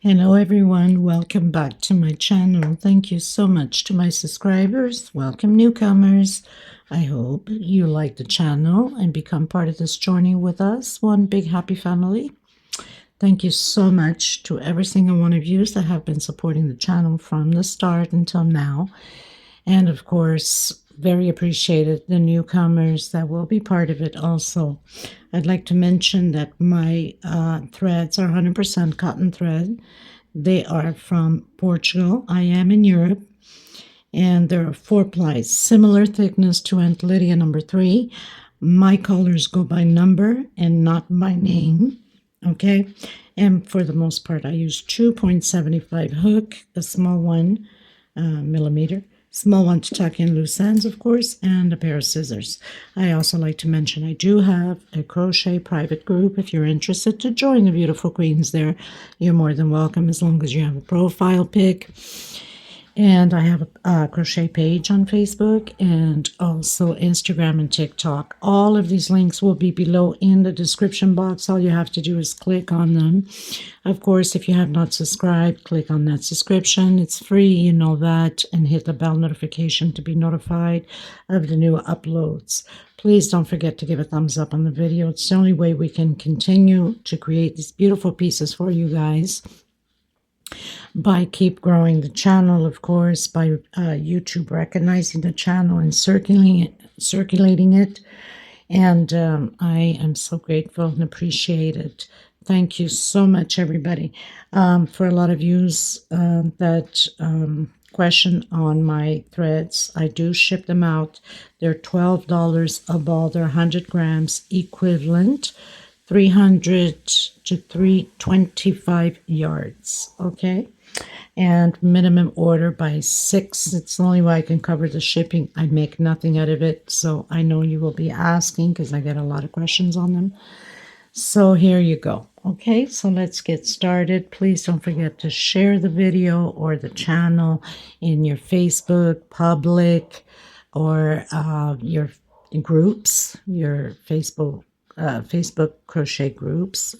Hello everyone, welcome back to my channel. Thank you so much to my subscribers. Welcome newcomers. I hope you like the channel and become part of this journey with us. One big happy family. Thank you so much to every single one of you that have been supporting the channel from the start until now. And of course, very appreciated the newcomers that will be part of it also. I'd like to mention that my threads are 100% cotton thread. They are from Portugal. I am in Europe. And there are 4 plies, similar thickness to Aunt Lydia number 3. My colors go by number and not by name. Okay. And for the most part, I use 2.75 hook, a small one, millimeter. Small one to tuck in loose ends, of course, and a pair of scissors. I also like to mention I do have a crochet private group. If you're interested to join the beautiful queens there, you're more than welcome as long as you have a profile pic. And I have a crochet page on Facebook and also Instagram and TikTok. All of these links will be below in the description box. All you have to do is click on them. Of course, if you have not subscribed, click on that subscription. It's free, you know that, and hit the bell notification to be notified of the new uploads. Please don't forget to give a thumbs up on the video. It's the only way we can continue to create these beautiful pieces for you guys. By keep growing the channel, of course, by YouTube recognizing the channel and circulating it. And I am so grateful and appreciate it. Thank you so much, everybody. For a lot of yous that question on my threads, I do ship them out. They're $12 a ball. They're 100 grams equivalent. 300 to 325 yards, okay? And minimum order by 6. It's the only way I can cover the shipping. I make nothing out of it, so I know you will be asking because I get a lot of questions on them. So here you go, okay? So let's get started. Please don't forget to share the video or the channel in your Facebook public or your groups, your Facebook crochet groups,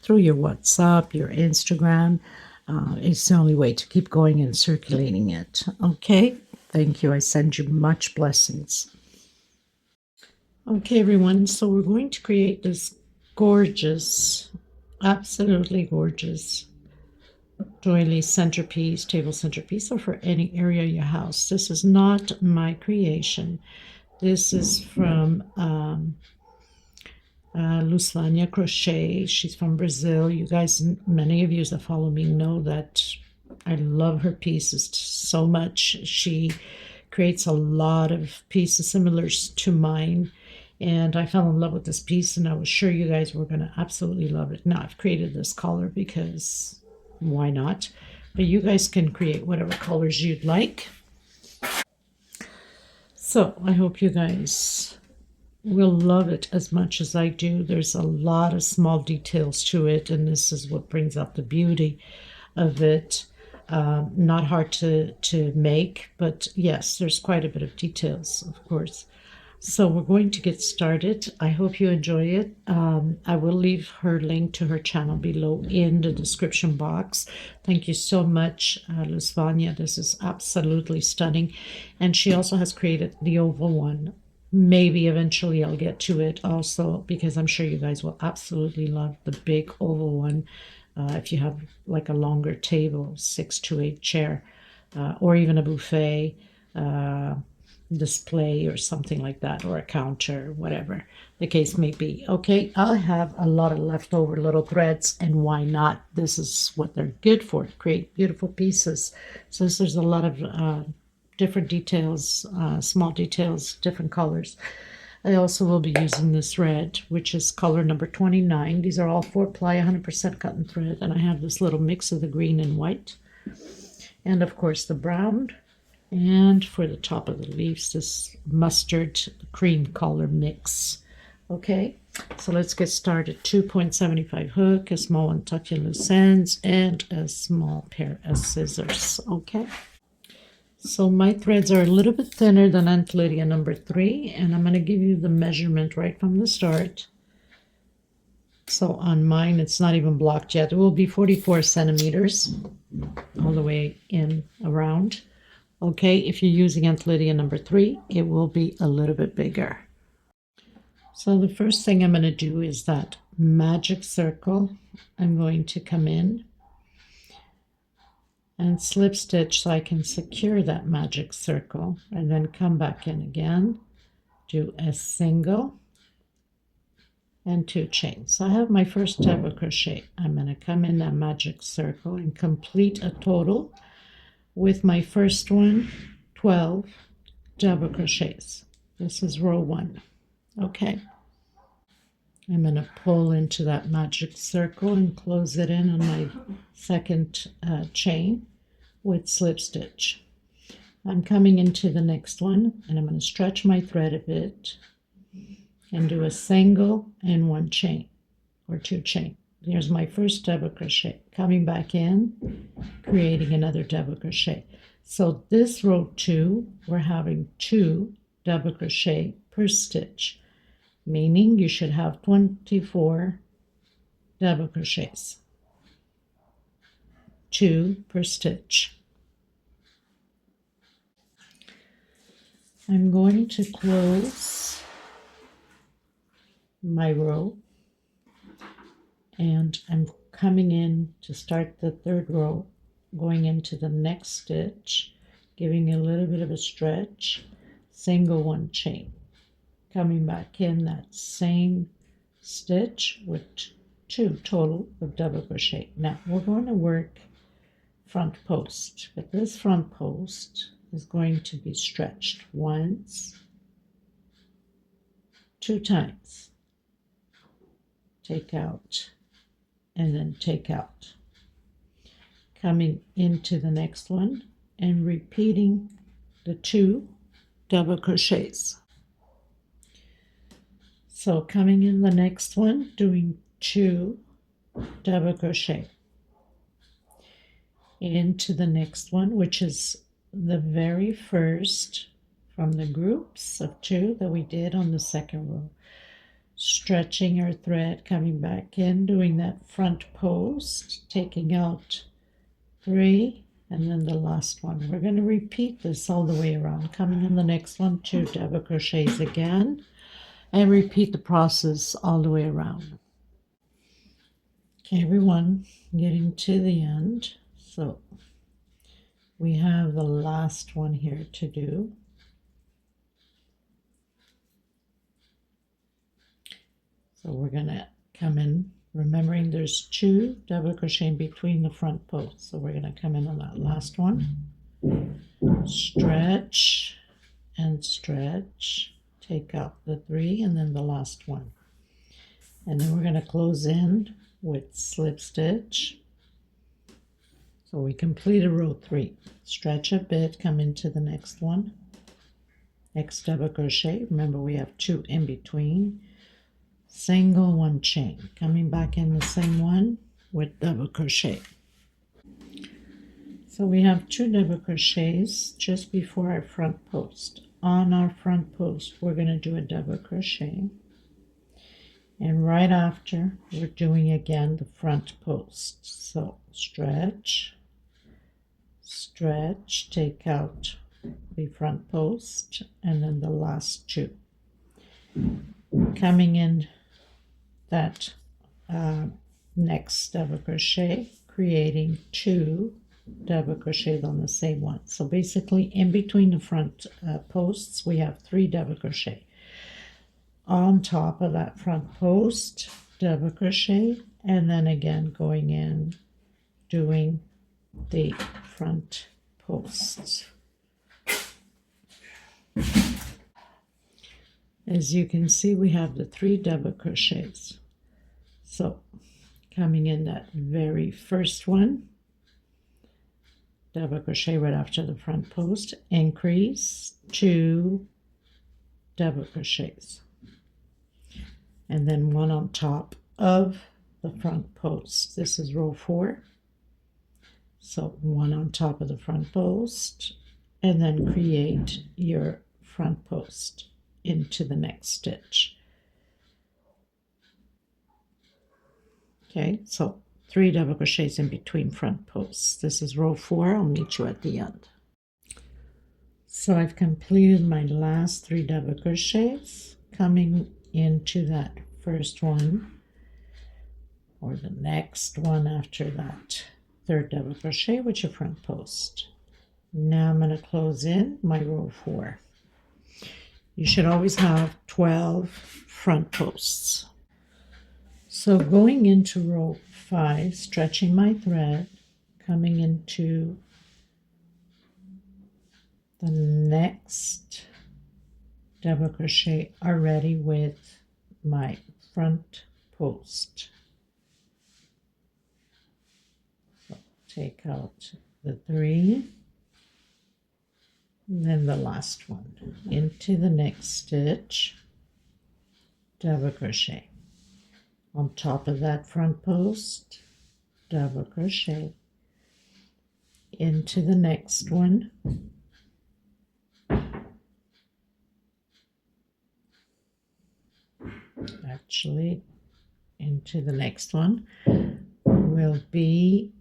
through your WhatsApp, your Instagram. It's the only way to keep going and circulating it. Okay, thank you. I send you much blessings. Okay, everyone, so we're going to create this gorgeous, absolutely gorgeous doily centerpiece, table centerpiece, or for any area of your house. This is not my creation. This is from Lusvania Crochet. She's from Brazil. You guys, many of you that follow me know that I love her pieces so much. She creates a lot of pieces similar to mine, and I fell in love with this piece, and I was sure you guys were going to absolutely love it. Now I've created this color because why not? But you guys can create whatever colors you'd like. So I hope you guys will love it as much as I do. There's a lot of small details to it, and this is what brings out the beauty of it. Not hard to make, but yes, there's quite a bit of details, of course. So we're going to get started. I hope you enjoy it. I will leave her link to her channel below in the description box. Thank you so much, Lusvania. This is absolutely stunning. And she also has created the oval one. Maybe eventually I'll get to it also, because I'm sure you guys will absolutely love the big oval one. If you have like a longer table, 6 to 8 chair, or even a buffet display or something like that, or a counter, whatever the case may be. Okay, I have a lot of leftover little threads, and why not? This is what they're good for, create beautiful pieces. So there's a lot of different details, small details, different colors. I also will be using this red, which is color number 29. These are all 4-ply 100% cotton thread, and I have this little mix of the green and white, and of course the brown, and for the top of the leaves, this mustard cream color mix. Okay, so let's get started. 2.75 hook, a small one tuck in loose ends, and a small pair of scissors. Okay. So my threads are a little bit thinner than Aunt Lydia number 3, and I'm going to give you the measurement right from the start. So on mine, it's not even blocked yet. It will be 44 centimeters all the way in around. Okay, if you're using Aunt Lydia number 3, it will be a little bit bigger. So the first thing I'm going to do is that magic circle. I'm going to come in and slip stitch so I can secure that magic circle, and then come back in again, do a single and 2 chains. So I have my first double crochet. I'm going to come in that magic circle and complete a total with my first one, 12 double crochets. This is row 1. Okay, I'm going to pull into that magic circle and close it in on my second chain with slip stitch. I'm coming into the next one, and I'm going to stretch my thread a bit and do a single and 1 chain or 2 chain. Here's my first double crochet. Coming back in, creating another double crochet. So this row 2, we're having 2 double crochet per stitch, meaning you should have 24 double crochets, 2 per stitch. I'm going to close my row, and I'm coming in to start the third row, going into the next stitch, giving a little bit of a stretch, single 1 chain, coming back in that same stitch with 2 total of double crochet. Now we're going to work front post, but this front post is going to be stretched once, 2 times, take out, and then take out, coming into the next one and repeating the 2 double crochets. So coming in the next one, doing 2 double crochet into the next one, which is the very first from the groups of 2 that we did on the second row. Stretching our thread, coming back in, doing that front post, taking out 3, and then the last one. We're going to repeat this all the way around, coming in the next one, 2 double crochets again, and repeat the process all the way around. Okay, everyone, getting to the end. So we have the last one here to do. So we're going to come in, remembering there's 2 double crochet in between the front posts. So we're going to come in on that last one, stretch and stretch, take out the 3, and then the last one. And then we're going to close in with slip stitch. So we completed row 3. Stretch a bit, come into the next one, next double crochet. Remember we have 2 in between. Single 1 chain, coming back in the same one with double crochet. So we have 2 double crochets just before our front post. On our front post, we're going to do a double crochet, and right after we're doing again the front post. So stretch, stretch, take out the front post, and then the last 2. Coming in that next double crochet, creating 2 double crochets on the same one. So basically in between the front posts we have 3 double crochet. On top of that front post, double crochet, and then again going in, doing the front posts. As you can see, we have the 3 double crochets. So coming in that very first one, double crochet right after the front post, increase, 2 double crochets, and then 1 on top of the front post. This is row 4. So 1 on top of the front post, and then create your front post into the next stitch. Okay, so 3 double crochets in between front posts. This is row 4. I'll meet you at the end. So I've completed my last 3 double crochets, coming into that first one or the next one after that 3rd double crochet with your front post. Now I'm going to close in my row 4. You should always have 12 front posts. So going into row 5, stretching my thread, coming into the next double crochet already with my front post. So take out the 3, and then the last one into the next stitch, double crochet. On top of that front post, double crochet into the next one, actually into the next one will be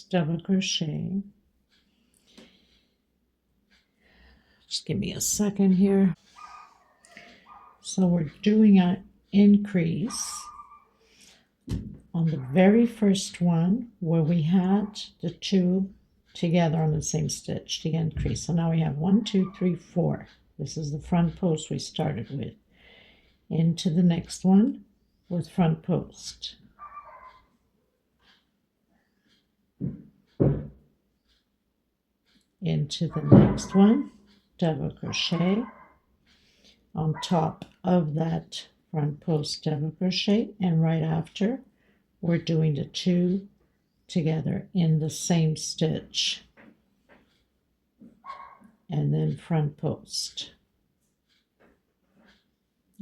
double crochet. Just give me a second here. So we're doing an increase on the very first one where we had the 2 together on the same stitch, the increase. So now we have 1, 2, 3, 4. This is the front post we started with. Into the next one with front post. Into the next one, double crochet. On top of that front post, double crochet, and right after we're doing the 2 together in the same stitch, and then front post.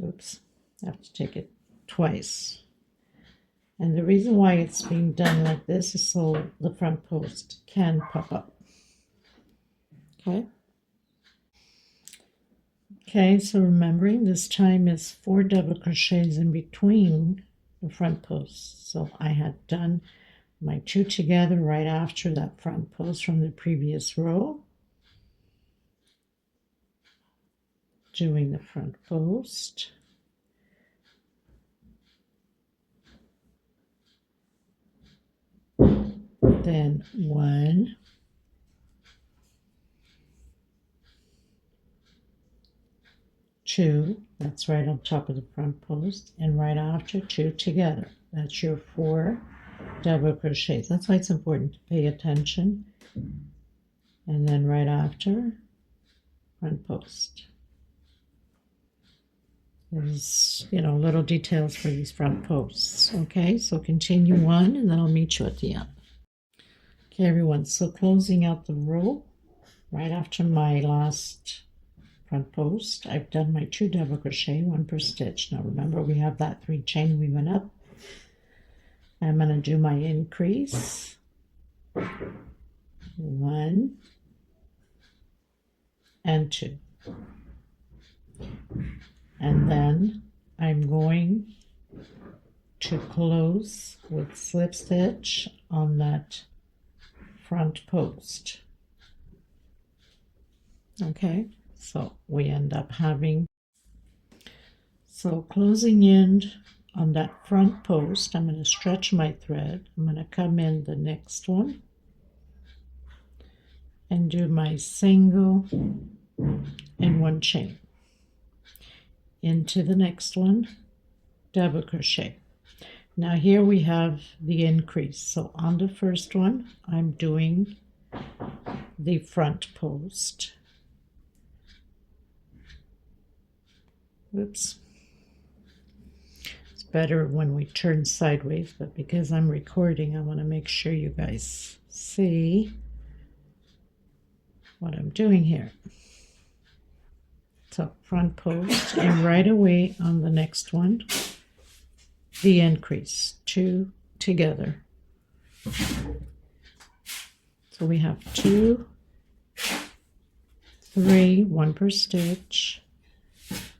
Oops, I have to take it twice. And the reason why it's being done like this is so the front post can pop up. Okay, so remembering this time is 4 double crochets in between the front posts. So I had done my 2 together right after that front post from the previous row, doing the front post, then 1, 2, that's right on top of the front post, and right after 2 together. That's your 4 double crochets. That's why it's important to pay attention. And then right after, front post. There's, little details for these front posts. Okay, so continue on, and then I'll meet you at the end. Okay, everyone, so closing out the row, right after my last front post, I've done my 2 double crochet, 1 per stitch. Now remember, we have that 3 chain we went up. I'm going to do my increase, 1 and 2, and then I'm going to close with slip stitch on that front post. Okay, so we end up having, so closing in on that front post, I'm going to stretch my thread. I'm going to come in the next one and do my single and 1 chain. Into the next one, double crochet. Now here we have the increase. So on the first one, I'm doing the front post. Oops. It's better when we turn sideways, but because I'm recording, I want to make sure you guys see what I'm doing here. So front post, and right away on the next one, the increase, 2 together. So we have 2, 3, 1 per stitch,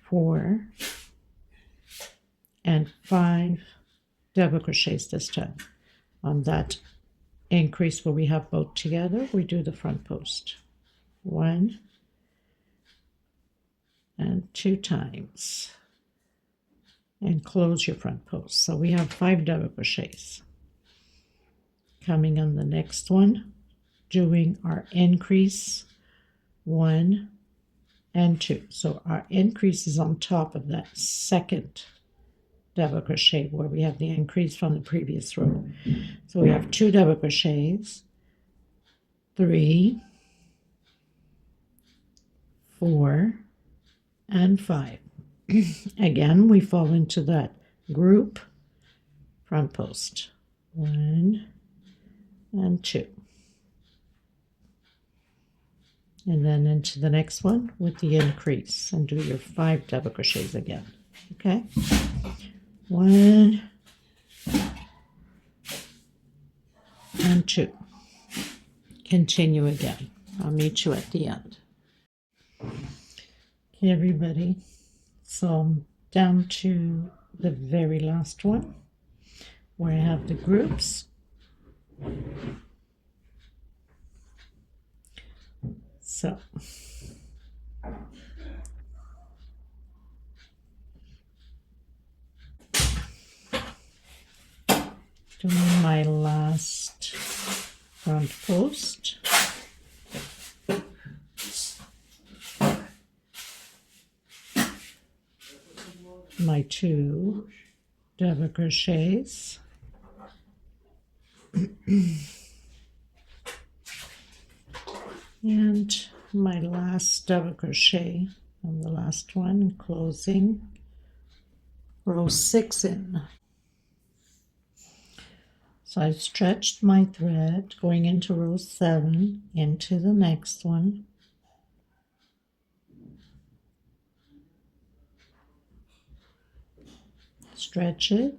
4 and 5 double crochets this time. On that increase where we have both together, we do the front post. 1 and 2 times. And close your front post. So we have 5 double crochets. Coming on the next one, doing our increase 1 and 2. So our increase is on top of that second double crochet where we have the increase from the previous row. So we have 2 double crochets, 3, 4, and 5. Again, we fall into that group front post. 1 and 2. And then into the next one with the increase and do your 5 double crochets again. Okay? 1 and 2. Continue again. I'll meet you at the end. Okay, everybody. So I'm down to the very last one where I have the groups. So doing my last front post. My 2 double crochets. And my last double crochet on the last one, closing row 6 in. So I've stretched my thread going into row 7 into the next one. Stretch it.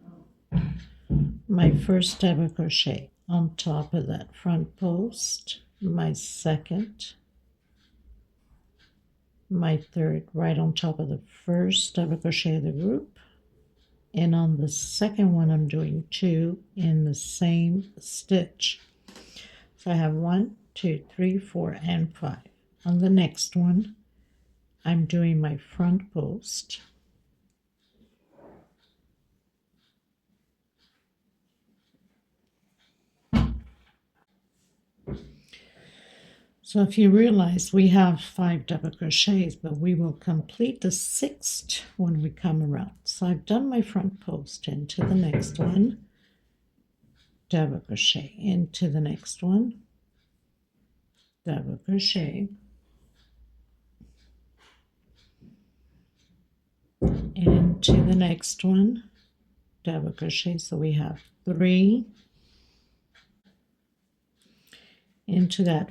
My first double crochet on top of that front post, my second, my third right on top of the first double crochet of the group, and on the second one I'm doing 2 in the same stitch. So I have 1, 2, 3, 4, and 5. On the next one I'm doing my front post, so if you realize we have 5 double crochets, but we will complete the 6th when we come around. So I've done my front post into the next one, double crochet into the next one, double crochet, into the next one, double crochet. So we have 3 into that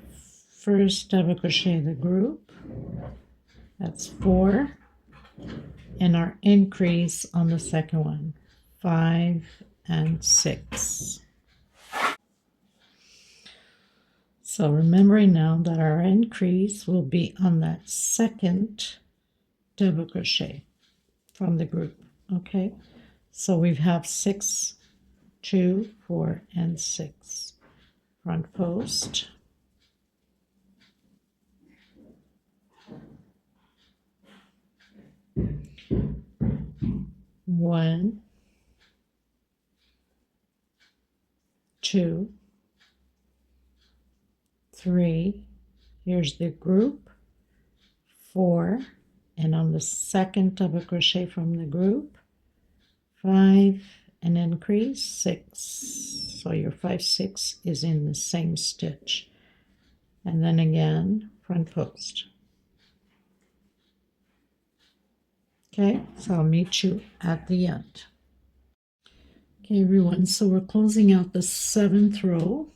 first double crochet of the group, that's 4, and our increase on the second one, 5 and 6. So remembering now that our increase will be on that second double crochet from the group. Okay, so we have 6, 2, 4, and 6. Front post, one, 2, 3, here's the group, 4, and on the second double crochet from the group, 5, and increase 6. So your 5, 6 is in the same stitch. And then again, front post. Okay, so I'll meet you at the end. Okay, everyone, so we're closing out the 7th row.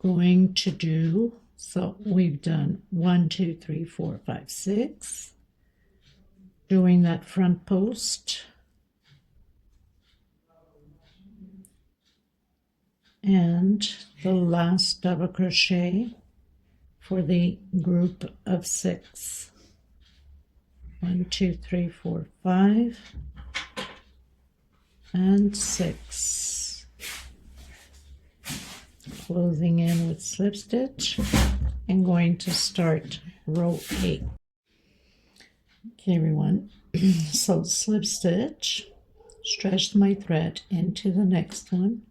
Going to do, so we've done 1, 2, 3, 4, 5, 6. Doing that front post. And the last double crochet for the group of 6. 1, 2, 3, 4, 5, and 6. Closing in with slip stitch and going to start row 8. Okay, everyone, so slip stitch, stretch my thread into the next one,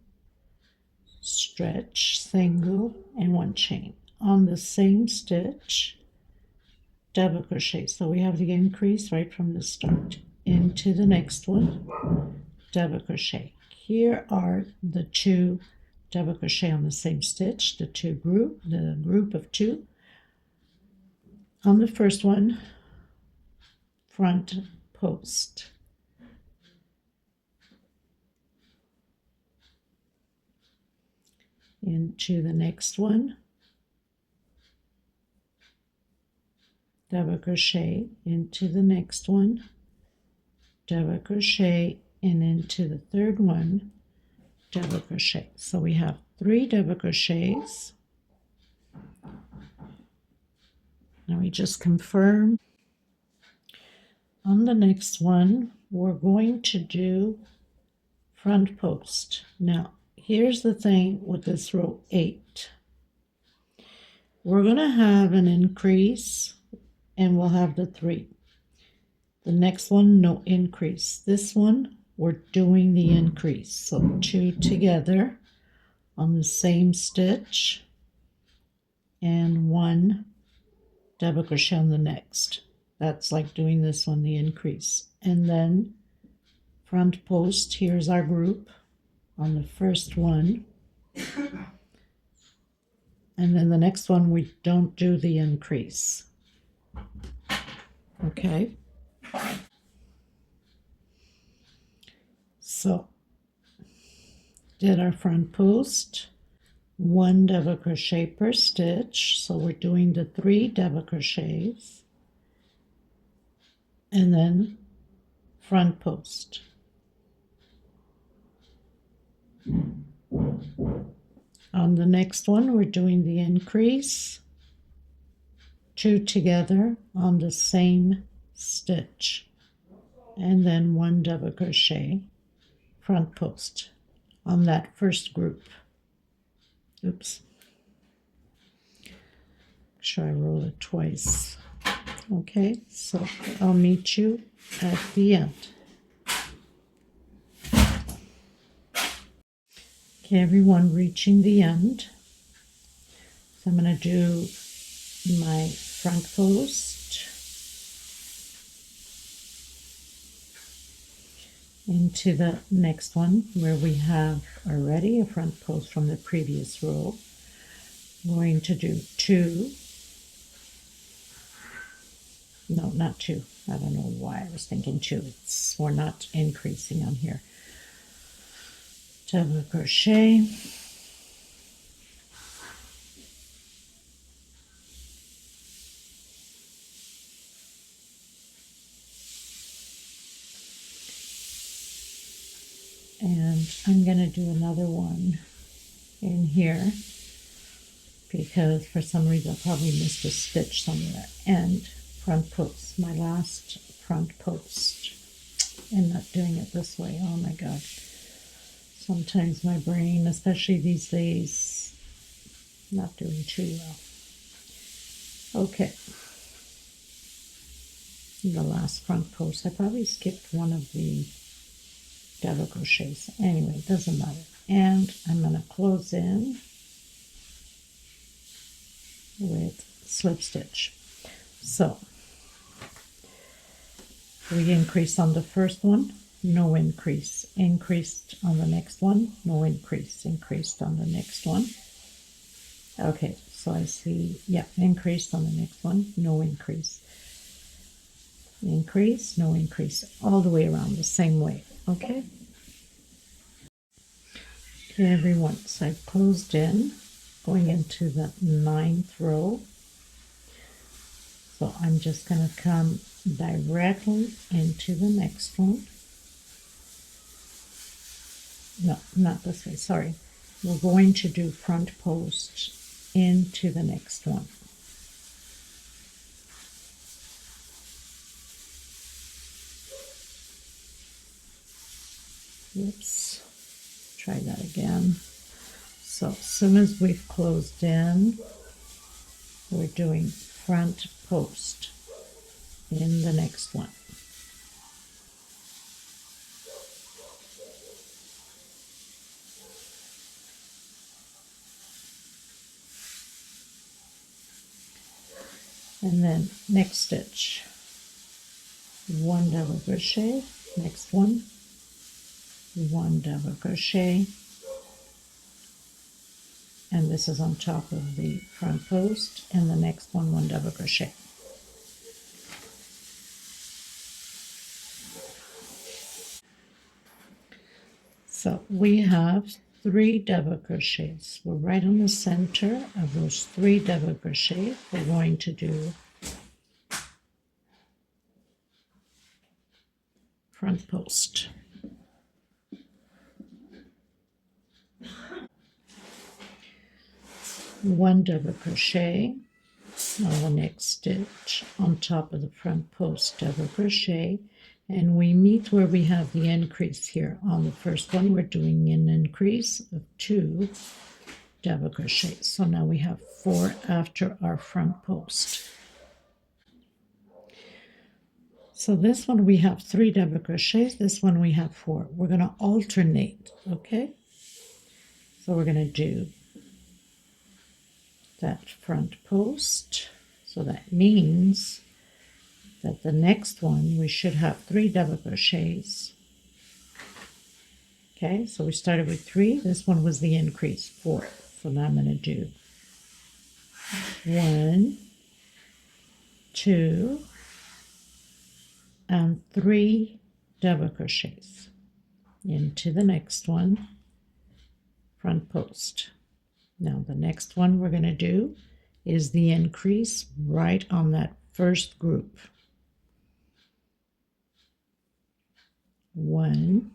stretch, single, and 1 chain. On the same stitch, double crochet. So we have the increase right from the start. Into the next one, double crochet. Here are the 2 double crochet on the same stitch, the group of 2. On the first one, front post. Into the next one, double crochet, into the next one, double crochet, and into the third one, double crochet. So we have 3 double crochets. Now we just confirm. On the next one, we're going to do front post. Now, here's the thing with this row 8. We're going to have an increase, and we'll have the 3. The next one, no increase. This one, we're doing the increase. So 2 together on the same stitch, and 1 double crochet on the next. That's like doing this one, the increase. And then front post, here's our group on the first one. And then the next one, we don't do the increase. Okay. So, did our front post, 1 double crochet per stitch. So we're doing the 3 double crochets. And then front post. On the next one, we're doing the increase, 2 together on the same stitch, and then 1 double crochet, front post on that first group. Oops. Make sure I roll it twice. Okay, so I'll meet you at the end. Okay, everyone, reaching the end. So I'm going to do my front post into the next one where we have already a front post from the previous row. I'm going to do 2. No, not 2. I don't know why I was thinking 2. We're not increasing on here. Double crochet, and I'm going to do another one in here because for some reason I probably missed a stitch somewhere. And front post, my last front post, and not doing it this way. Oh my god. Sometimes my brain, especially these days, not doing too well. Okay. The last front post. I probably skipped one of the double crochets. Anyway, it doesn't matter. And I'm going to close in with slip stitch. So, we increase on the first one. No increase. Increased on the next one, no increase. Increased on the next one. Okay, so I see, yeah, increased on the next one, no increase. Increase, no increase. All the way around the same way, okay? Okay, everyone, so I've closed in, going into the 9th row. So I'm just going to come directly into the next one. No, not this way, sorry. We're going to do front post into the next one. Oops, try that again. So as soon as we've closed in, we're doing front post in the next one. And then next stitch, 1 double crochet, next one, 1 double crochet, and this is on top of the front post, and the next one, 1 double crochet. So we have 3 double crochets. We're right on the center of those 3 double crochets. We're going to do front post. One double crochet on the next stitch on top of the front post, double crochet, and we meet where we have the increase here. On the first one we're doing an increase of 2 double crochets, so now we have 4 after our front post. So this one we have 3 double crochets, this one we have 4. We're going to alternate, okay? So we're going to do that front post, so that means that the next one we should have 3 double crochets. Okay, so we started with 3, this one was the increase, 4. So now I'm going to do 1, 2, and 3 double crochets into the next one, front post. Now the next one we're going to do is the increase right on that first group. 1,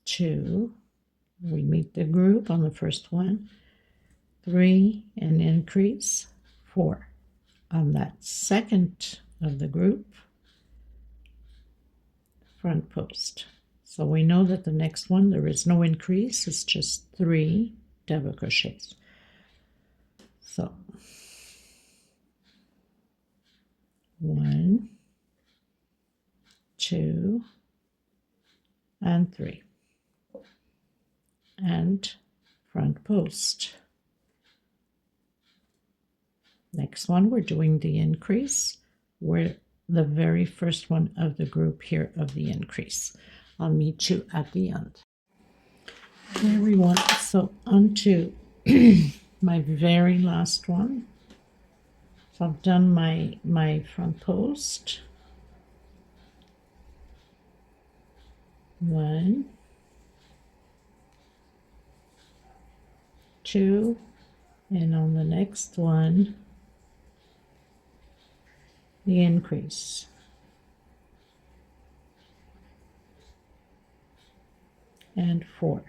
2, we meet the group on the first one, 3, and increase, 4 on that second of the group, front post. So we know that the next one there is no increase, it's just 3 double crochets. So 1, 2, and 3, and front post. Next one we're doing the increase. We're the very first one of the group here of the increase. I'll meet you at the end. Okay, everyone, so onto my very last one. So I've done my front post. 1, 2, and on the next one, the increase. And 4.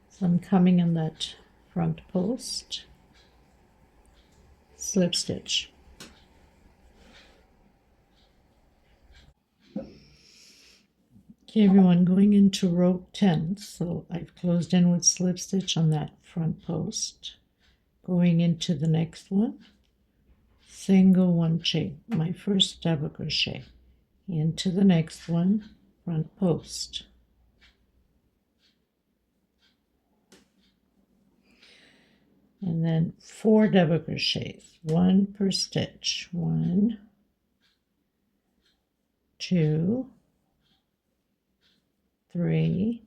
So I'm coming in that front post, slip stitch. Okay, everyone, going into row 10. So I've closed in with slip stitch on that front post. Going into the next one, single one chain, my first double crochet, into the next one, front post. And then 4 double crochets, 1 per stitch, 1, 2, 3,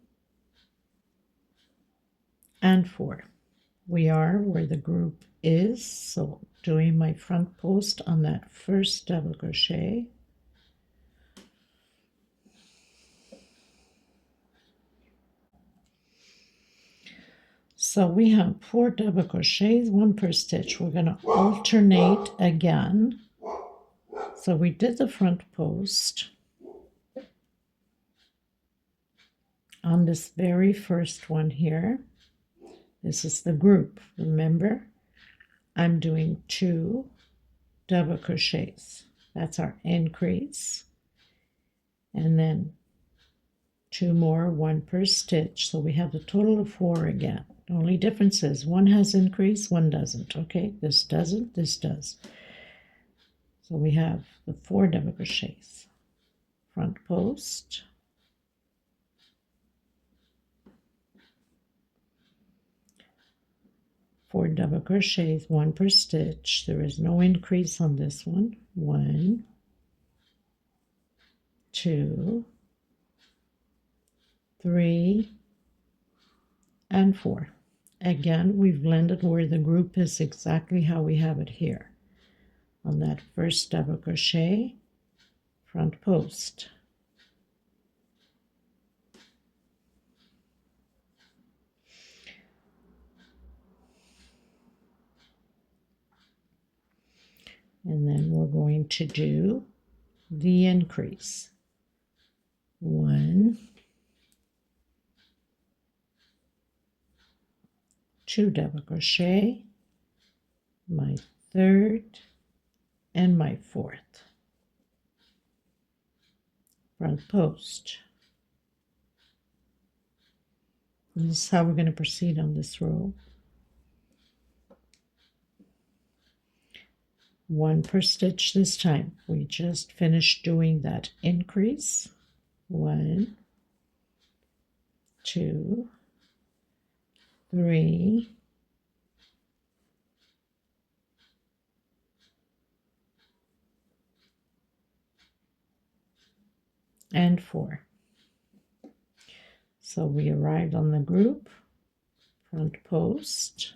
and 4. We are where the group is, so doing my front post on that first double crochet. So we have 4 double crochets, 1 per stitch. We're going to alternate again. So we did the front post on this very first one here. This is the group, remember? I'm doing 2 double crochets. That's our increase. And then 2 more, 1 per stitch. So we have a total of 4 again. The only difference is one has increase, one doesn't. Okay, this doesn't, this does. So we have the 4 double crochets. Front post, four double crochets, 1 per stitch. There is no increase on this one. 1, 2, 3, and 4. Again, we've blended where the group is exactly how we have it here. On that first double crochet, front post. And then we're going to do the increase. 1, 2 double crochet, my third and my fourth. Front post. This is how we're going to proceed on this row. 1 per stitch this time. We just finished doing that increase. 1, 2, 3, and 4. So we arrived on the group, front post,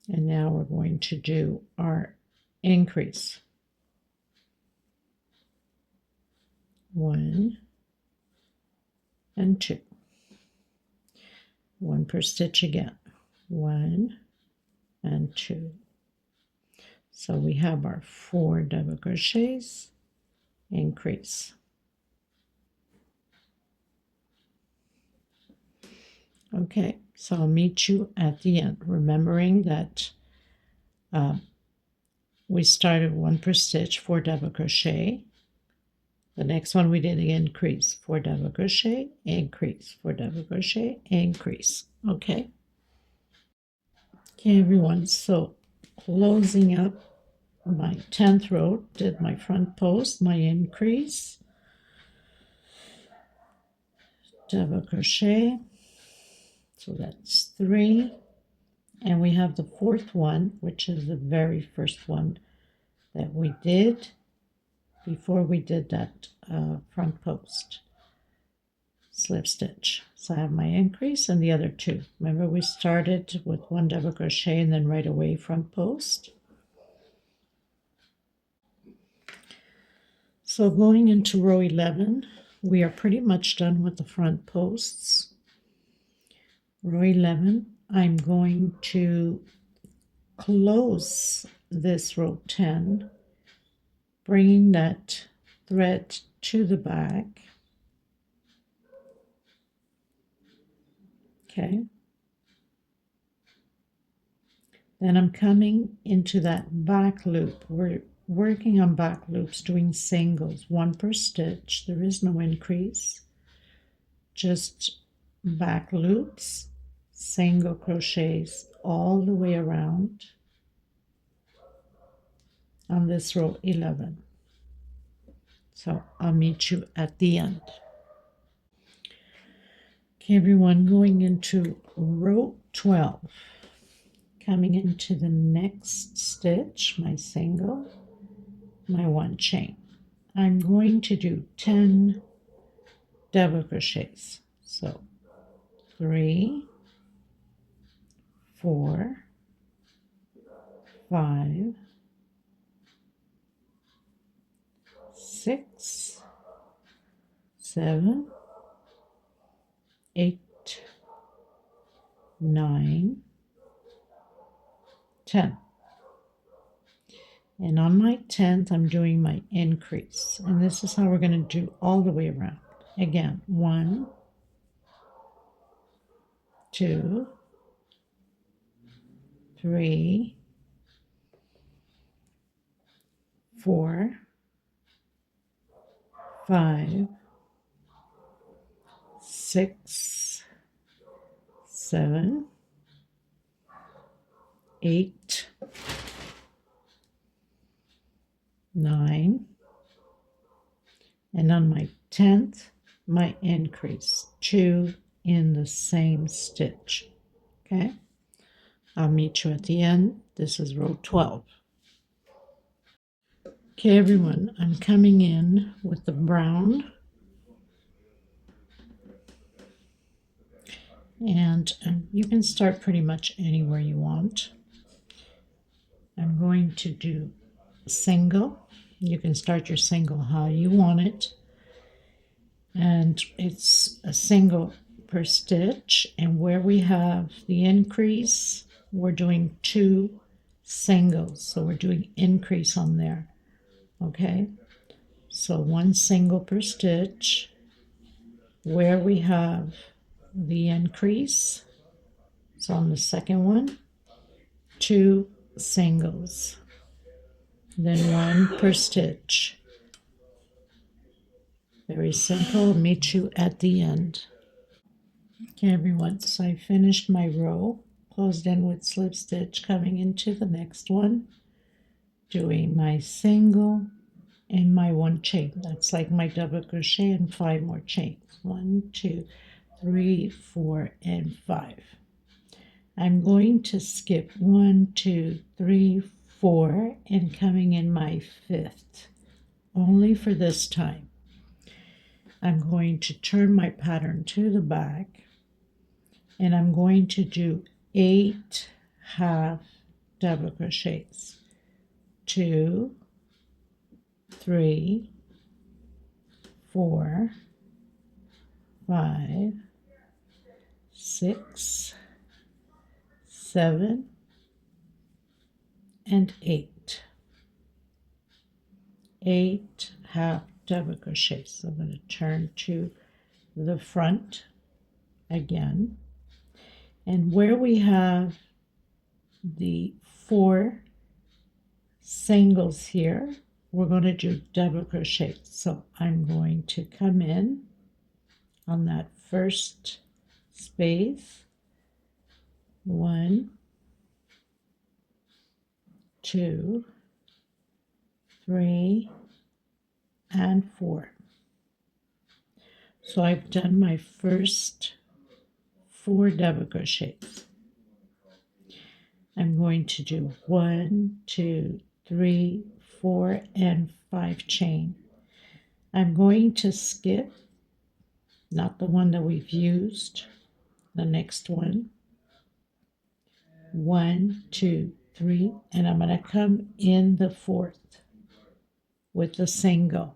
and now we're going to do our increase. 1 and 2. 1 per stitch again. 1 and 2. So we have our 4 double crochets, increase. Okay, so I'll meet you at the end, remembering that we started 1 per stitch, 4 double crochet. The next one we did the increase, 4 double crochet, increase, 4 double crochet, increase. Okay. Okay, everyone, so closing up my 10th row, did my front post, my increase, double crochet, so that's 3, and we have the 4th one, which is the very first one that we did before we did that front post, slip stitch. So I have my increase and the other 2. Remember, we started with 1 double crochet and then right away front post. So going into row 11, we are pretty much done with the front posts. Row 11, I'm going to close this row 10, bringing that thread to the back. Okay. Then I'm coming into that back loop. We're working on back loops, doing singles, 1 per stitch. There is no increase, just back loops, single crochets all the way around on this row 11. So I'll meet you at the end. Okay, everyone, going into row 12, coming into the next stitch, my single, my 1 chain. I'm going to do 10 double crochets. So 3, 4, 5, 6, 7, 8, 9, 10. And on my 10th, I'm doing my increase. And this is how we're going to do all the way around. Again, 1, 2, 3, 4, 5, 6, 7, 8, 9, and on my 10th, my increase, 2 in the same stitch. Okay, I'll meet you at the end. This is row 12. Okay, everyone, I'm coming in with the brown, and you can start pretty much anywhere you want. I'm going to do single. You can start your single how you want it, and it's a single per stitch, and where we have the increase, we're doing 2 singles, so we're doing increase on there. Okay, so 1 single per stitch. Where we have the increase, so on the second one, 2 singles, then 1 per stitch. Very simple. Meet you at the end. Okay, everyone, so I finished my row, closed in with slip stitch, coming into the next one, doing my single and my 1 chain. That's like my double crochet and 5 more chains. 1, 2, 3, 4, and 5. I'm going to skip 1, 2, 3, 4, and coming in my 5th, only for this time. I'm going to turn my pattern to the back, and I'm going to do 8 half double crochets. 2, 3, 4, 5, 6, 7, and 8. 8 half double crochets. So I'm going to turn to the front again, and where we have the 4 singles here, we're going to do double crochet. So I'm going to come in on that first space, 1, 2, 3, and 4. So I've done my first 4 double crochets. I'm going to do 1, 2, 3, 4, and 5 chain. I'm going to skip, not the one that we've used, the next one. 1, 2, 3, and I'm going to come in the 4th with the single.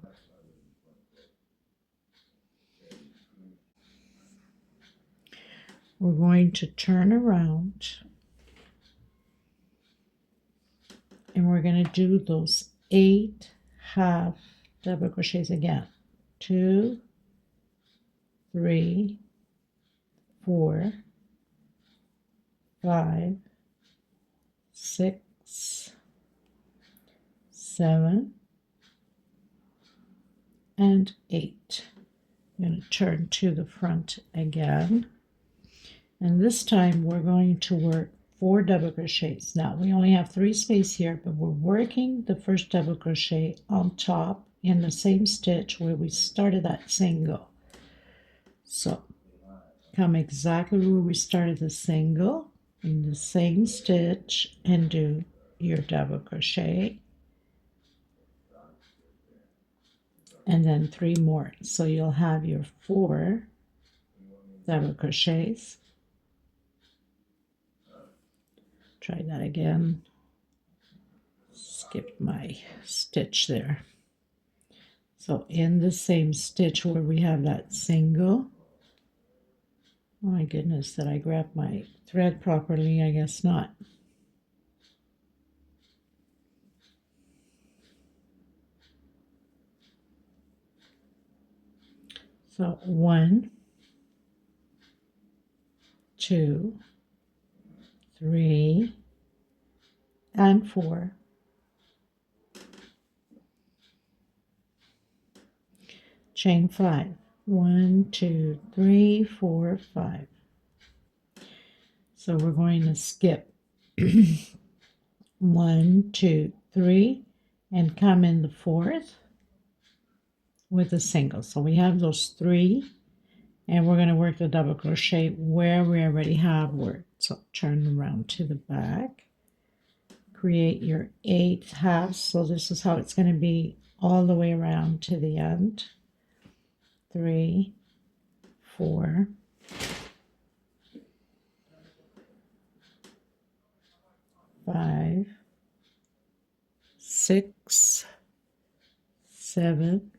We're going to turn around, and we're going to do those 8 half double crochets again. 2, 3, 4, 5, 6, 7, and 8. I'm going to turn to the front again, and this time we're going to work 4 double crochets. Now we only have 3 spaces here, but we're working the first double crochet on top in the same stitch where we started that single. So come exactly where we started the single in the same stitch and do your double crochet, and then 3 more. So you'll have your 4 double crochets. Try that again. Skipped my stitch there. So in the same stitch where we have that single. Oh my goodness, did I grab my thread properly? I guess not. So 1, 2, 3, and 4. chain 5. 1, 2, 3, 4, 5. So we're going to skip 1, 2, 3, and come in the 4th with a single. So we have those 3, and we're going to work the double crochet where we already have worked. So turn around to the back, create your 8 halves. So this is how it's going to be all the way around to the end. 3, 4, 5, 6, 7,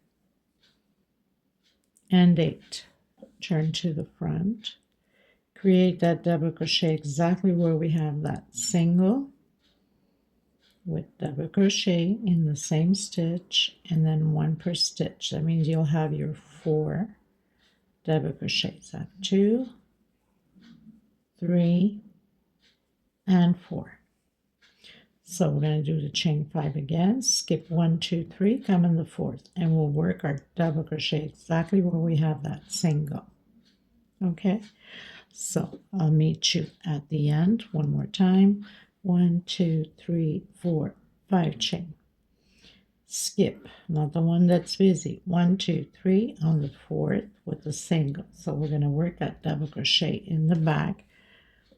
and 8. Turn to the front, create that double crochet exactly where we have that single with double crochet in the same stitch, and then 1 per stitch. That means you'll have your 4 double crochets. Have 2, 3, and 4. So we're going to do the chain 5 again, skip 1, 2, 3, come in the 4th, and we'll work our double crochet exactly where we have that single. Okay, so I'll meet you at the end one more time. 1, 2, 3, 4, 5 chain. Skip, not the one that's busy. 1, 2, 3 on the 4th with a single. So we're going to work that double crochet in the back,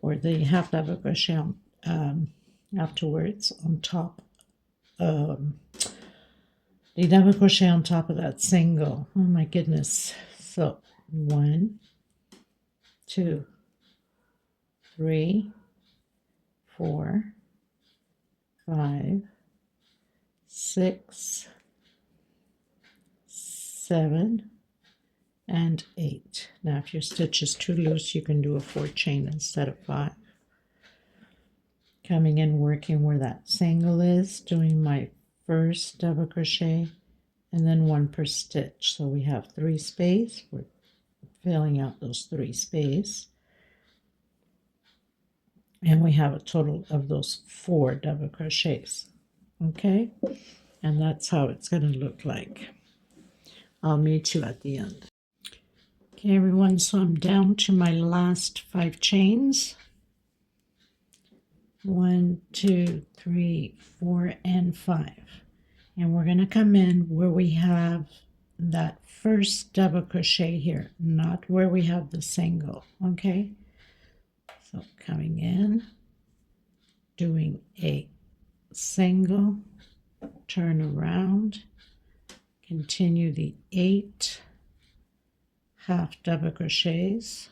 or the half double crochet on, afterwards on top. The double crochet on top of that single. Oh my goodness. So 1, 2, 3, 4, 5, 6, 7, and 8. Now if your stitch is too loose, you can do a 4 chain instead of 5. Coming in, working where that single is, doing my first double crochet, and then 1 per stitch. So we have 3 space. We're filling out those 3 space, and we have a total of those 4 double crochets. Okay, and that's how it's going to look like. I'll meet you at the end. Okay, everyone, so I'm down to my last 5 chains. 1, 2, 3, 4, and 5. And we're going to come in where we have that first double crochet here, not where we have the single. Okay, so coming in, doing a single, turn around, continue the 8 half double crochets,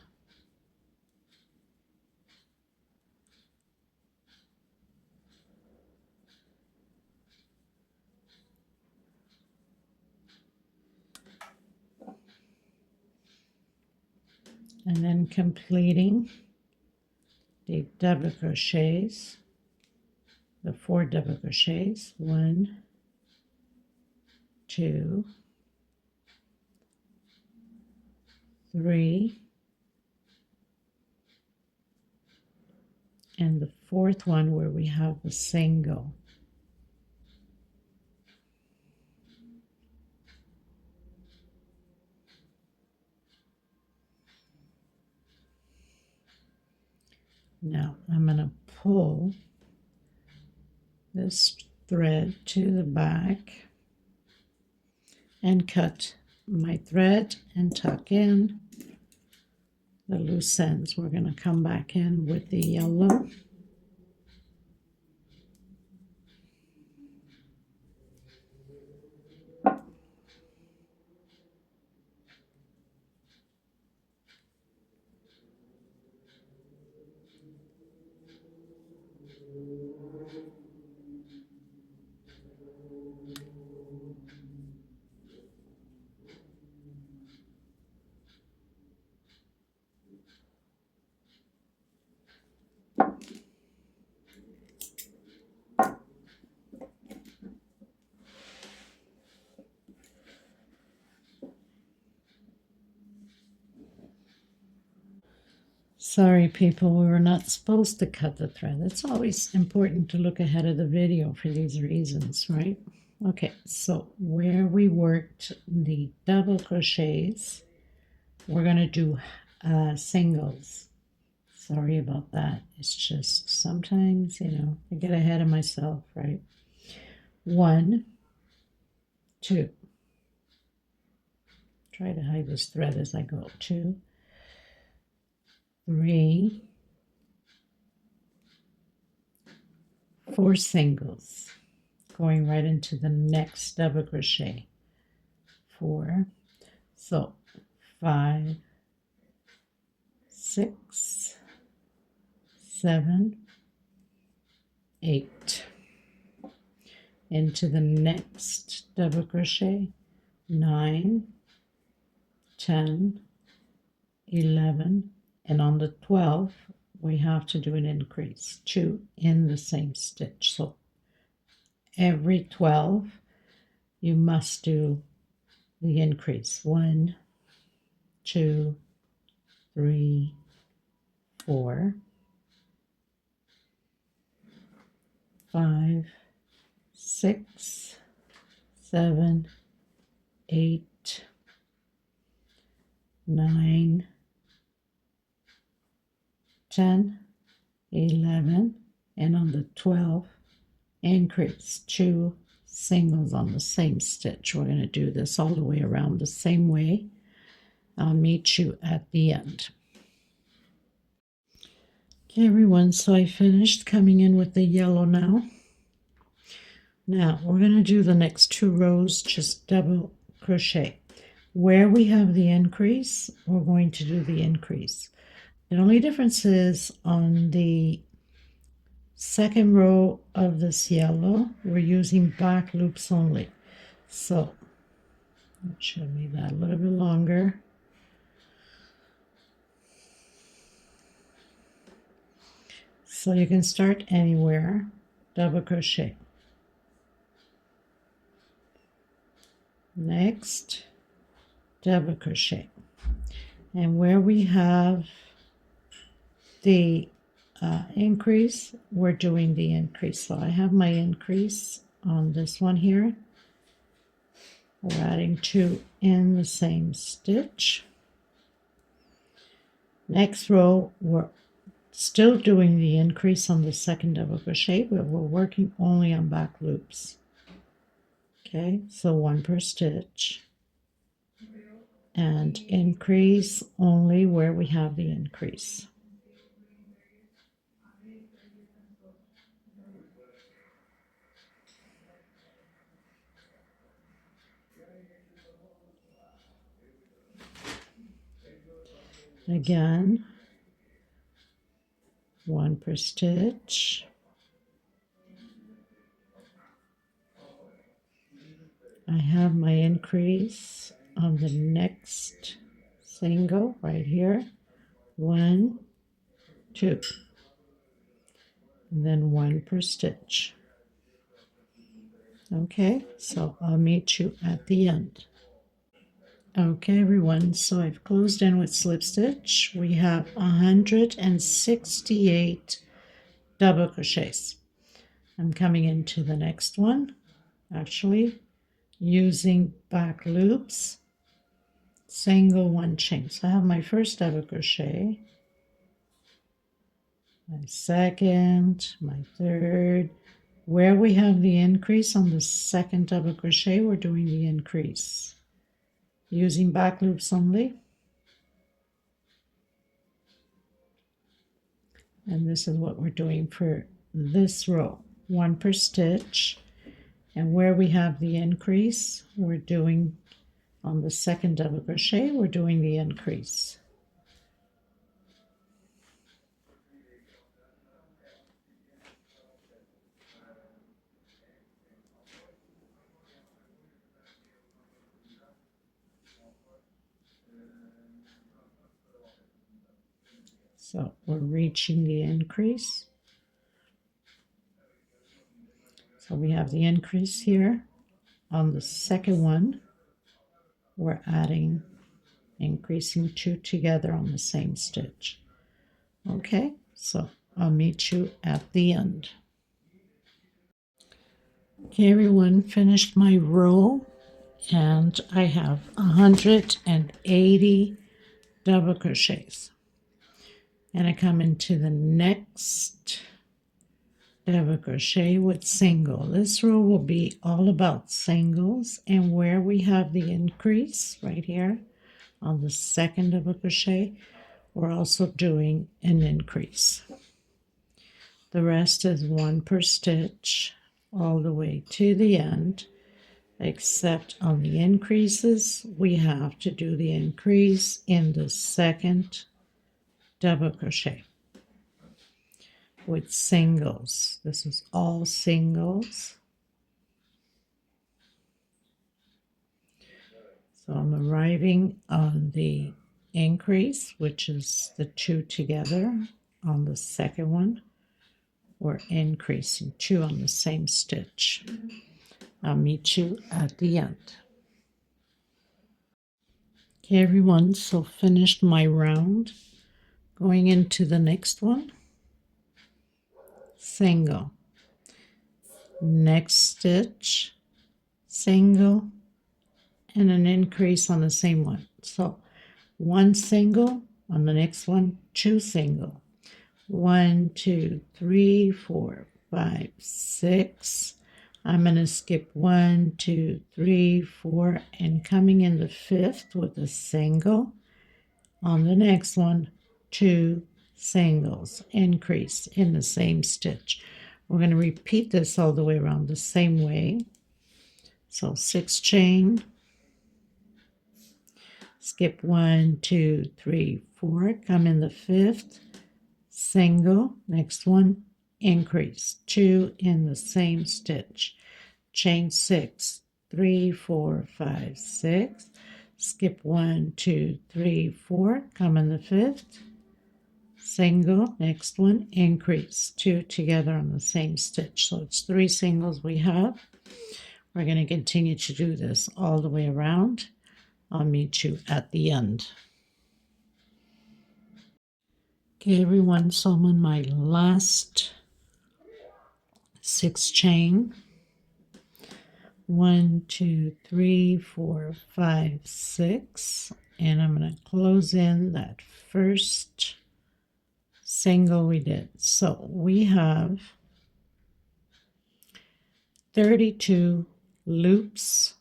and then completing the double crochets, the 4 double crochets. 1, 2, 3, and the 4th one where we have the single. Now I'm going to pull this thread to the back and cut my thread and tuck in the loose ends. We're going to come back in with the yellow. Sorry, people, we were not supposed to cut the thread. It's always important to look ahead of the video for these reasons, right? Okay, so where we worked the double crochets, we're going to do singles. Sorry about that. It's just sometimes, I get ahead of myself, right? 1, 2. Try to hide this thread as I go. 2, 3, 4 singles. Going right into the next double crochet. 4. So 5, 6, 7, 8. Into the next double crochet. 9, 10, 11, and on the 12th we have to do an increase, 2 in the same stitch. So every 12 you must do the increase. 1, 2, 3, 4, 5, 6, 7, 8, 9, 10, 11, and on the 12th increase, 2 singles on the same stitch. We're going to do this all the way around the same way. I'll meet you at the end. Okay, everyone, so I finished coming in with the yellow now. Now we're going to do the next 2 rows, just double crochet. Where we have the increase, we're going to do the increase. The only difference is on the second row of this yellow, we're using back loops only. So it should be that a little bit longer. So you can start anywhere, double crochet. Next, double crochet. And where we have the increase, we're doing the increase. So I have my increase on this one here. We're adding 2 in the same stitch. Next row, we're still doing the increase on the second double crochet, but we're working only on back loops. Okay, so 1 per stitch, and increase only where we have the increase. Again, 1 per stitch. I have my increase on the next single right here. 1, 2, and then 1 per stitch. Okay, so I'll meet you at the end. Okay, everyone, so I've closed in with slip stitch. We have 168 double crochets. I'm coming into the next one, actually using back loops, single 1 chain. So I have my first double crochet, my second, my third. Where we have the increase on the second double crochet, we're doing the increase using back loops only. And this is what we're doing for this row, 1 per stitch. And where we have the increase, we're doing on the second double crochet, we're doing the increase. So we're reaching the increase. So we have the increase here. On the second one, we're adding, increasing 2 together on the same stitch. Okay, so I'll meet you at the end. Okay, everyone, finished my row, and I have 180 double crochets. And I come into the next double crochet with single. This row will be all about singles, and where we have the increase right here on the second double crochet, we're also doing an increase. The rest is one per stitch all the way to the end, except on the increases we have to do the increase in the second double crochet with singles. This is all singles. So I'm arriving on the increase, which is the two together on the second one. We're increasing two on the same stitch. I'll meet you at the end. Okay, everyone, so finished my round. Going into the next one, single, next stitch, single, and an increase on the same one. So one single on the next one, two single. 1, 2, 3, 4, 5, 6. I'm going to skip 1, 2, 3, 4, and coming in the fifth with a single. On the next one, two singles, increase in the same stitch. We're going to repeat this all the way around the same way. So 6 chain, skip 1, 2, 3, 4, come in the fifth, single, next one, increase, 2 in the same stitch, chain 6, 3, 4, 5, 6, skip 1, 2, 3, 4, come in the fifth, single, next one, increase, 2 together on the same stitch. So it's 3 singles we have. We're going to continue to do this all the way around. I'll meet you at the end. Okay, everyone, so I'm on my last 6 chain. 1, 2, 3, 4, 5, 6, and I'm going to close in that first single we did. So we have 32 loops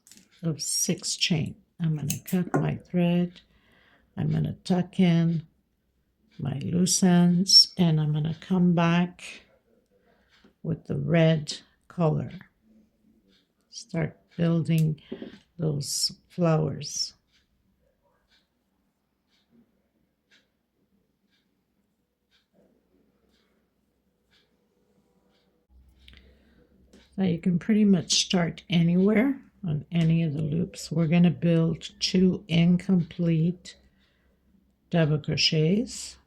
of 6 chain. I'm going to cut my thread. I'm going to tuck in my loose ends, and I'm going to come back with the red color. Start building those flowers. So you can pretty much start anywhere on any of the loops. We're going to build 2 incomplete double crochets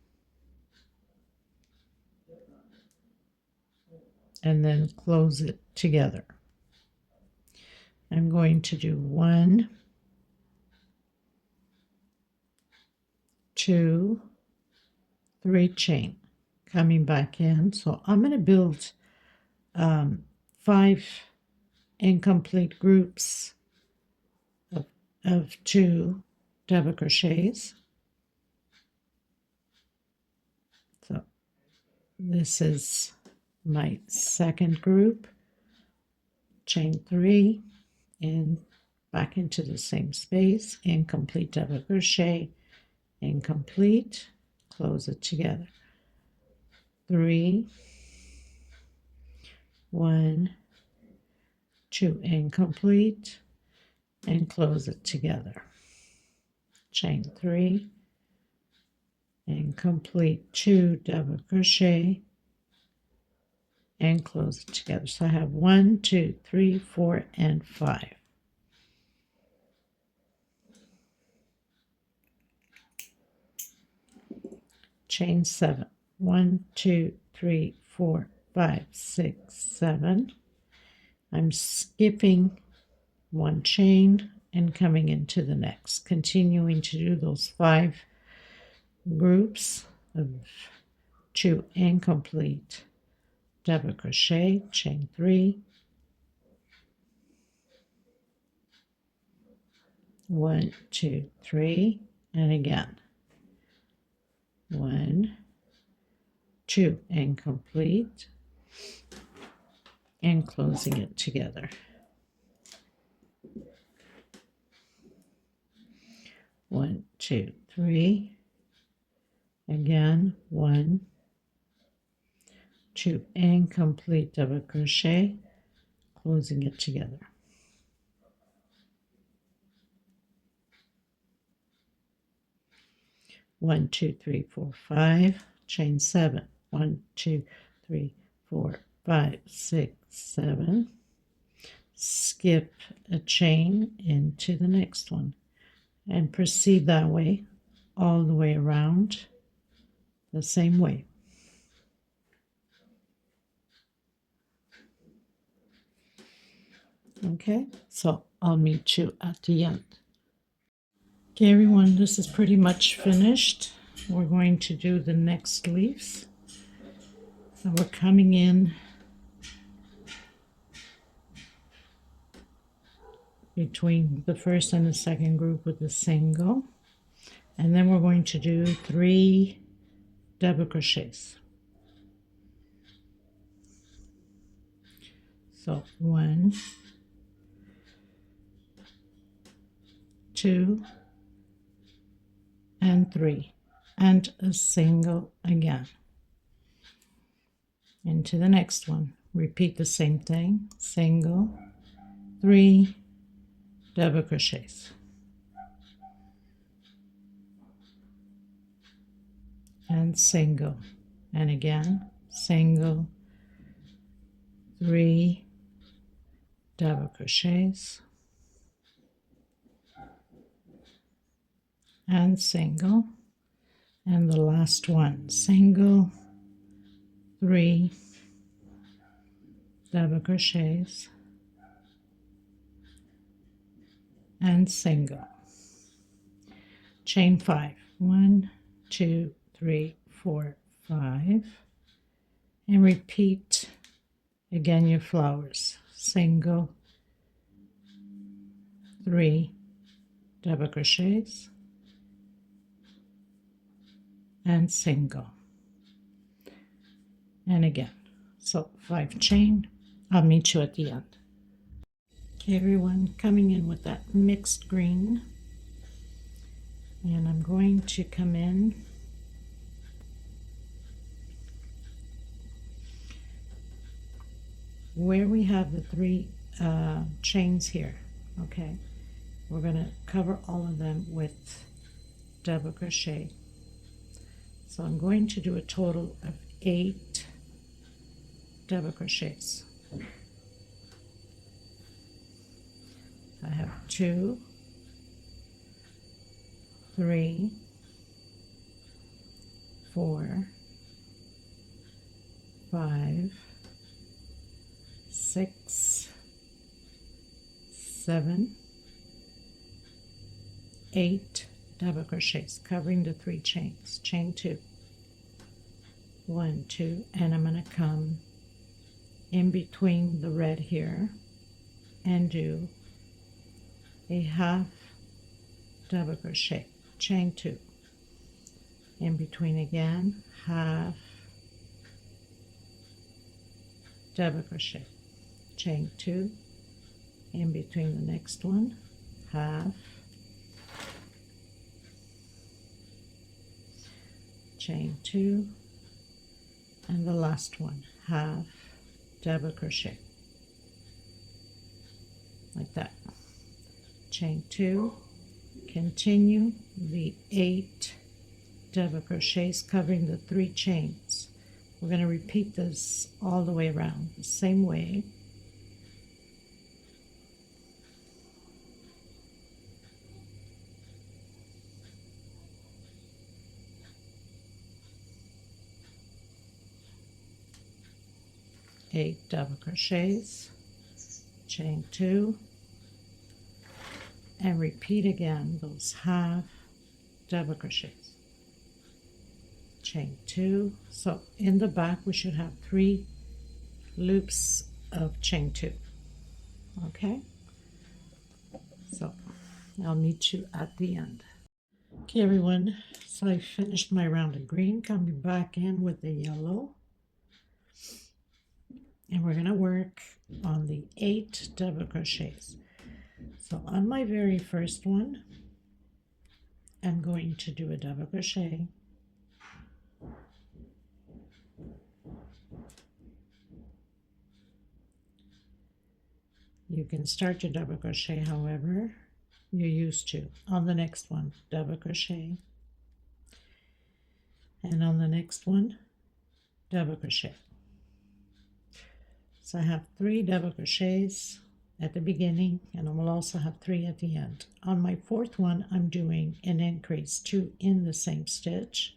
and then close it together. I'm going to do 1, 2, 3 chain, coming back in. So I'm going to build 5 incomplete groups of 2 double crochets. So this is my second group, chain 3, and back into the same space, incomplete double crochet, incomplete, close it together. 3, 1, 2 incomplete, and close it together. Chain 3, incomplete, 2 double crochet, and close it together. So I have 1, 2, 3, 4, and 5. Chain 7. 1, 2, 3, 4, 5, 6, 7. I'm skipping 1 chain and coming into the next, continuing to do those 5 groups of 2 incomplete double crochet, chain 3, 1, 2, 3, and again 1, 2, and complete, and closing it together. 1, 2, 3, again 1, 2, and complete double crochet, closing it together. 1, 2, 3, 4, 5, chain 7, 1, 2, 3, 4, 5, 6, 7, skip a chain into the next one, and proceed that way all the way around the same way. Okay, so I'll meet you at the end. Okay, everyone, this is pretty much finished. We're going to do the next leaves. So we're coming in between the first and the second group with a single, and then we're going to do 3 double crochets. So 1, 2, and 3, and a single again. Into the next one, repeat the same thing, single, 3 double crochets, and single, and again single, 3 double crochets, and single, and the last one, single, 3 double crochets, and single, chain 5, 1, 2, 3, 4, 5, and repeat again your flowers, single, 3 double crochets, and single, and again, so 5 chain. I'll meet you at the end. Okay, everyone, coming in with that mixed green, and I'm going to come in where we have the 3 chains here. Okay, we're going to cover all of them with double crochet. So I'm going to do a total of 8 double crochets. I have 2, 3, 4, 5, 6, 7, 8 double crochets covering the 3 chains. Chain 2, 1, 2, and I'm going to come in between the red here and do a half double crochet, chain 2, in between again, half double crochet, chain 2, in between the next one, half, chain 2, and the last one, half double crochet, like that, chain 2, continue the 8 double crochets covering the 3 chains. We're going to repeat this all the way around the same way. Eight double crochets, chain 2, and repeat again those half double crochets, chain 2. So in the back we should have 3 loops of chain 2. Okay, so I'll meet you at the end. Okay, everyone, so I finished my round of green, coming back in with the yellow. And we're going to work on the 8 double crochets. So on my very first one, I'm going to do a double crochet. You can start your double crochet however you're used to. On the next one, double crochet. And on the next one, double crochet. So I have 3 double crochets at the beginning, and I will also have 3 at the end. On my 4th one, I'm doing an increase 2 in the same stitch.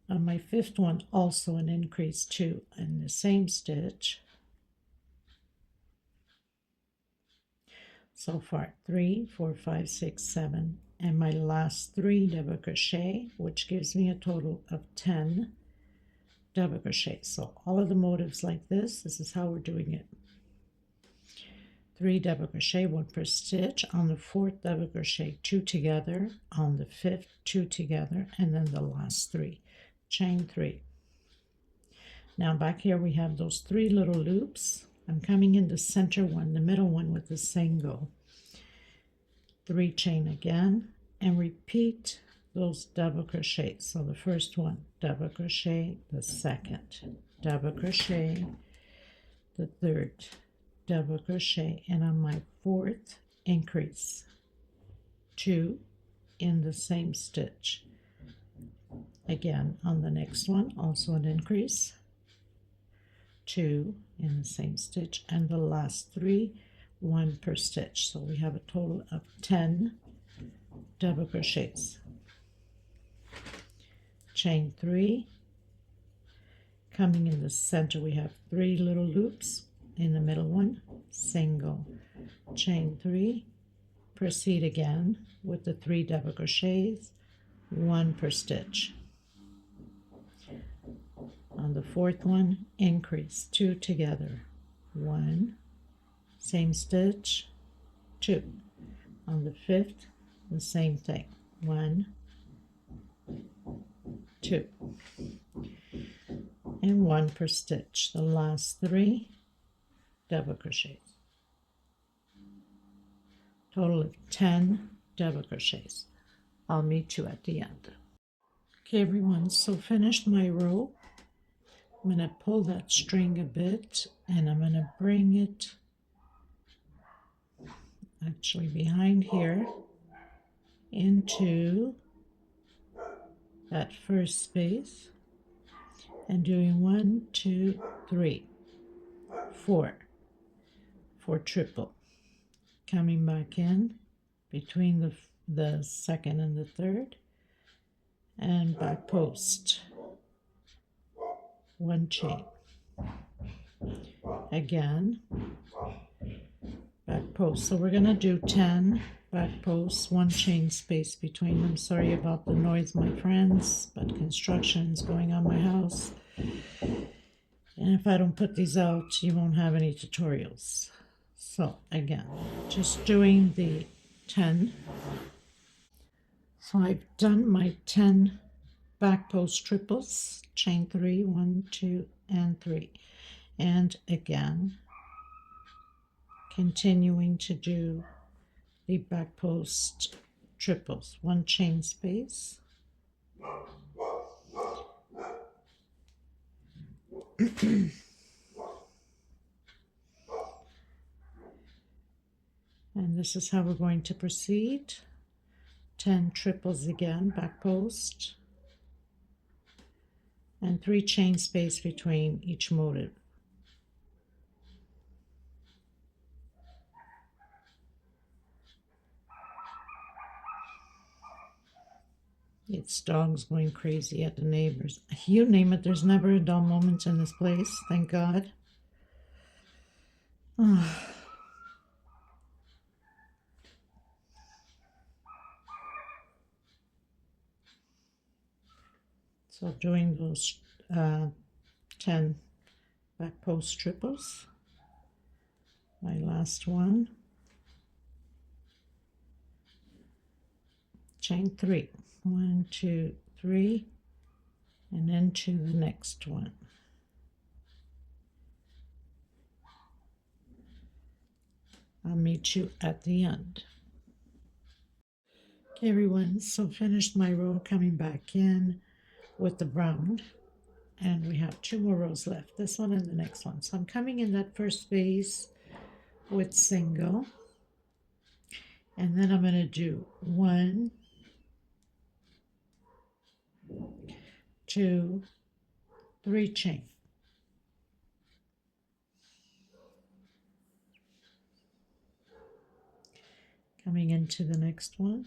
On my 5th one, also an increase 2 in the same stitch. So far 3, 4, 5, 6, 7, and my last 3 double crochet, which gives me a total of 10 double crochets. So all of the motives like this is how we're doing it. 3 double crochet, 1 per stitch. On the 4th double crochet, 2 together. On the 5th, 2 together, and then the last 3. Chain 3. Now back here we have those 3 little loops. I'm coming in the center one, the middle one, with a single. 3 chain again, and repeat those double crochets. So the first one, double crochet, the second, double crochet, the third, double crochet, and on my 4th, increase 2 in the same stitch. Again, on the next one, also an increase, 2 in the same stitch, and the last 3, 1 per stitch. So we have a total of 10 double crochets. Chain 3. Coming in the center, we have 3 little loops. In the middle one, single, chain 3. Proceed again with the 3 double crochets, 1 per stitch. On the 4th one, increase 2 together, 1, same stitch, 2. On the 5th, the same thing, 1, 2, and 1 per stitch. The last 3 double crochets. Total of 10 double crochets. I'll meet you at the end. Okay, everyone, so finished my row. I'm going to pull that string a bit, and I'm going to bring it actually behind here into that first space, and doing 1, 2, 3, 4 for triple. Coming back in between the second and the third, and back post, 1 chain. Again, back post. So we're going to do 10 back posts, 1 chain space between them. Sorry about the noise, my friends, but construction is going on my house. And if I don't put these out, you won't have any tutorials. So again, just doing the 10. So I've done my 10 back post triples, chain 3, 1, 2, and 3. And again, continuing to do the back post triples, 1 chain space, and this is how we're going to proceed. 10 triples again, back post, and 3 chain space between each motive. It's dogs going crazy at the neighbors. You name it, there's never a dull moment in this place, thank God. So doing those 10 back post triples, my last one, chain 3, 1, 2, 3, and into the next one. I'll meet you at the end. Okay, everyone, so finished my row, coming back in with the brown, and we have 2 more rows left, this one and the next one. So I'm coming in that first space with single, and then I'm going to do 1, 2, 3 chain. Coming into the next one,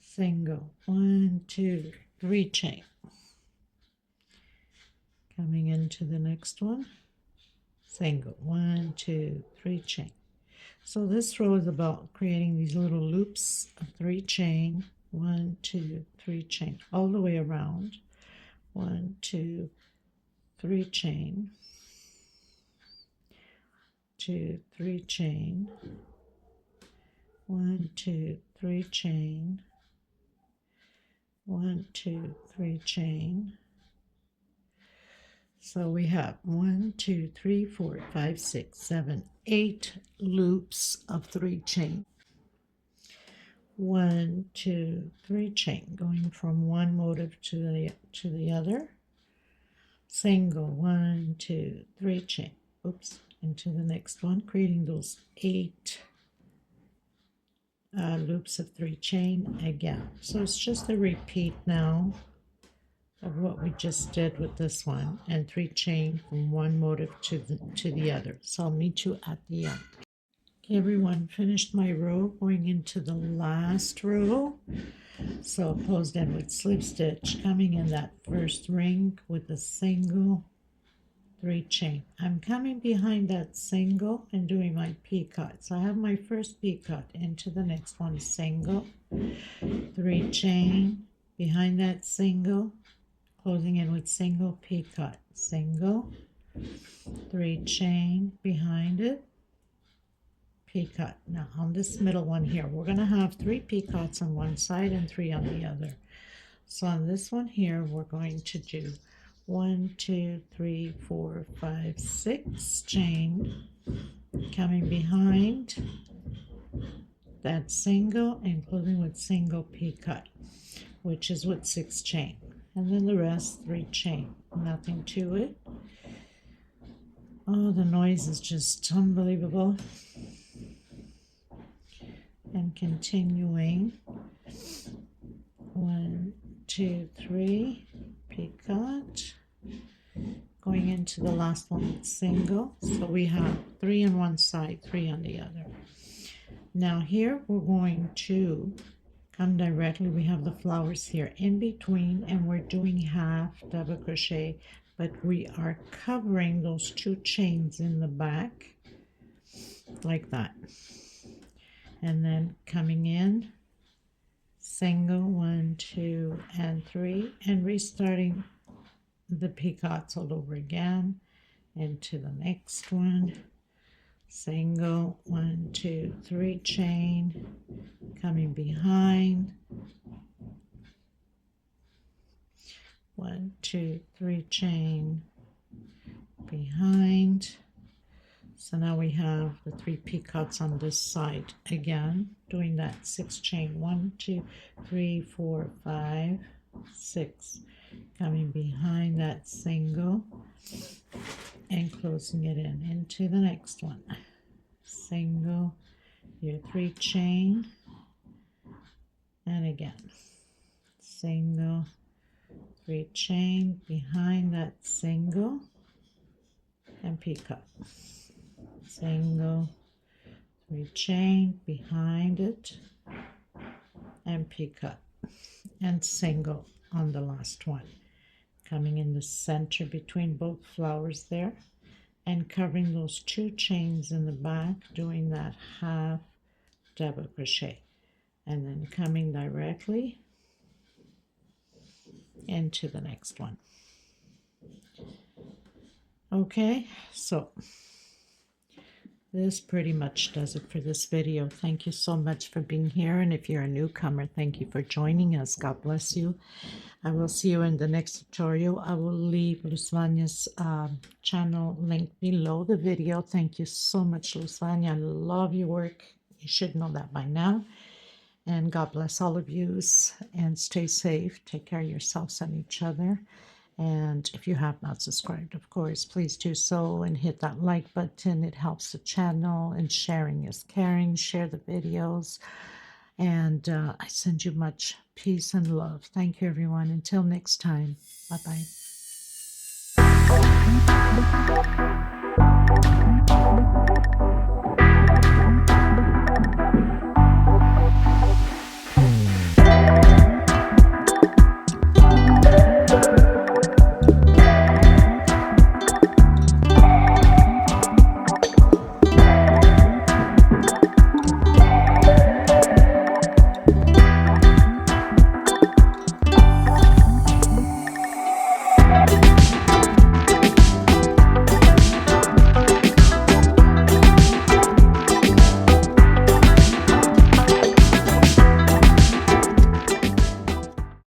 single, 1, 2, 3 chain. Coming into the next one, single, 1, 2, 3 chain. So this row is about creating these little loops of 3 chain, 1, 2, 3 chain, all the way around. 1, 2, 3 chain, 2, 3 chain, 1, 2, 3 chain, 1, 2, 3 chain. So we have 1, 2, 3, 4, 5, 6, 7, 8 loops of 3 chain. 1, 2, 3 chain, going from one motif to the other. Single, 1, 2, 3 chain. Oops, into the next one, creating those 8 loops of 3 chain again. So it's just a repeat now of what we just did with this one, and 3 chain from one motif to the other. So I'll meet you at the end. Okay, everyone, finished my row, going into the last row. So closed in with slip stitch, coming in that first ring with a single 3 chain. I'm coming behind that single and doing my picot. So I have my first picot into the next one, single, 3 chain, behind that single, closing in with single picot, single, 3 chain, behind it, picot. Now on this middle one here, we're going to have 3 picots on one side and 3 on the other. So on this one here, we're going to do 1, 2, 3, 4, 5, 6 chain, coming behind that single and closing with single picot, which is with 6 chain, and then the rest 3 chain, nothing to it. Oh, the noise is just unbelievable. And continuing, 1, 2, 3 picot, going into the last one with single. So we have 3 on one side, 3 on the other. Now here we're going to come directly, we have the flowers here in between, and we're doing half double crochet, but we are covering those 2 chains in the back like that, and then coming in single, 1, 2, and 3, and restarting the picots all over again into the next one, single, 1, 2, 3 chain, coming behind, 1, 2, 3 chain, behind. So now we have the 3 picots on this side again, doing that 6 chain, 1, 2, 3, 4, 5, 6, coming behind that single and closing it in into the next one, single, your 3 chain, and again single, 3 chain, behind that single and picot, single, 3 chain, behind it and picot, and single on the last one, coming in the center between both flowers there and covering those 2 chains in the back, doing that half double crochet, and then coming directly into the next one. Okay, so This pretty much does it for this video. Thank you so much for being here. And if you're a newcomer, thank you for joining us. God bless you. I will see you in the next tutorial. I will leave Luzvanya's channel link below the video. Thank you so much, Luzvanya. I love your work. You should know that by now. And God bless all of you. And stay safe. Take care of yourselves and each other. And if you have not subscribed, of course, please do so and hit that like button. It helps the channel, and sharing is caring. Share the videos. And I send you much peace and love. Thank you, everyone. Until next time. Bye-bye.